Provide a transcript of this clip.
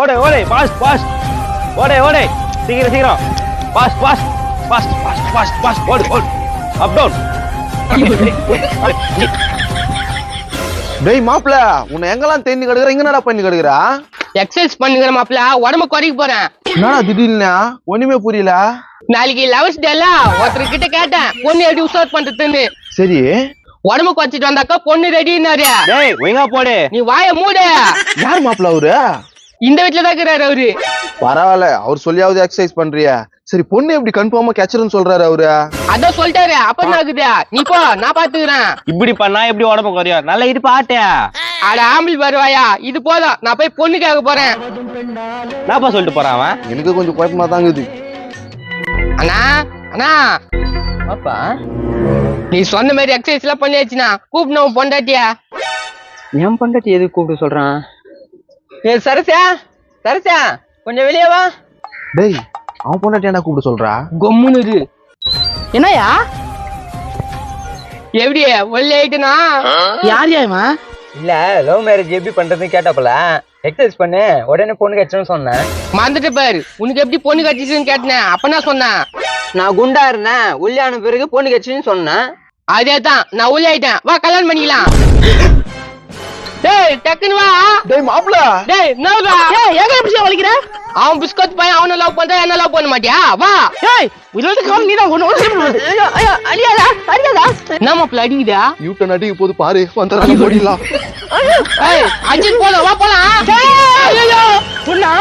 ஓடே ஓடே past past ஓடே ஓடே சீக்கிரம் சீக்கிரம் fast fast fast fast fast fast ஓடு ஓடு அப் டவுன். டேய் மாப்ள உன்னை எங்கெல்லாம் தேடி கிடக்குற இங்க என்னடா பண்ணி கிடக்குறா? எக்ஸசைஸ் பண்ணுங்கிற மாப்பிள உடம்பு குறைக்க போறேன். என்னடா திடீர்னு ஒண்ணுமே புரியல. நாளைக்கு லவர்ஸ் டேல ஒருத்தர் கிட்ட கேட்டேன் பொண்ணு எப்படி உசாத் பண்றதுன்னு. சரி உடம்பு குறைச்சிட்டு வந்தாக்கா பொண்ணு ரெடினாரு. டேய் ஒழுங்கா போடு. நீ வாய மூடு. யார் மாப்ள அவரு? இந்த வீட்டுல தான் இருக்கிறாரு அவரு. பரவாயில்ல அவர் சொல்லியாவது எக்ஸசைஸ் பண்றியா? சரி பொண்ணு எப்படி கன்ஃபார்மா கேட்சர்னு சொல்றாரு அவரு? அதான் சொல்லிட்டாரு. அப்ப என்ன ஆகுது? நீ போ நான் பாத்துக்கிறேன். இப்படி பண்ணா எப்படி உடம்பு குறையும்? நல்லா இது பாட்டு. அட ஆம்பிள் வருவாயா? இது போதும், நான் போய் பொண்ணு கேட்க போறேன். என்னப்பா சொல்லிட்டு போறான் அவன்? எனக்கு கொஞ்சம் குழப்பமா தாங்குது. அண்ணா அண்ணா அப்பா நீ சொன்ன மாதிரி எக்ஸசைஸ் எல்லாம் பண்ணியாச்சுனா கூப்பிடணும் பொண்டாட்டியா. என் பொண்டாட்டி எதுக்கு கூப்பிட்டு சொல்றான்? ஏ சரசா சரசா கொஞ்சம் வெளியே வா. டேய் அவன் பொண்டாட்டி என்ன கூப்பிட சொல்றா? கொம்முன்னு என்னயா எப்படி ஒல்ல ஆயிட்டுனா? யார் யாருமா? இல்ல லவ் மேரேஜ் எப்படி பண்றதுன்னு கேட்டாப்பல எக்ஸசைஸ் பண்ணு உடனே பொண்ணு கட்சணும்னு சொன்னேன். மறந்துட்டு பாரு, உனக்கு எப்படி பொண்ணு கட்சிச்சுன்னு கேட்டேன். அப்ப நான் சொன்னேன் நான் குண்டா இருந்தேன் உள்ளான பிறகு பொண்ணு கட்சின்னு சொன்னேன். அதேதான் நான் உள்ள ஆயிட்டேன். வா கல்யாணம் பண்ணிக்கலாம். டேய் டக்குன்னு வா. டேய் மாப்ள டேய் என்னடா எங்க எப்படி வலிக்கிற? அவன் பிஸ்கட் பையன் அவனை லவ் பண்றா என்ன லவ் பண்ண மாட்டியா? வா. ஏய் விரோத கால் நீ தான் ஒன்னு ஐயோ ஐயோ அடியாதா அடியாதா. என்ன மாப்பிள்ள அடிக்குதா? யூட்டன் அடிக்க போது பாரு வந்தறாங்க ஓடிடலாம். ஏய் அடிச்சு போலாம் வா போலாம். ஐயோ பொண்ணா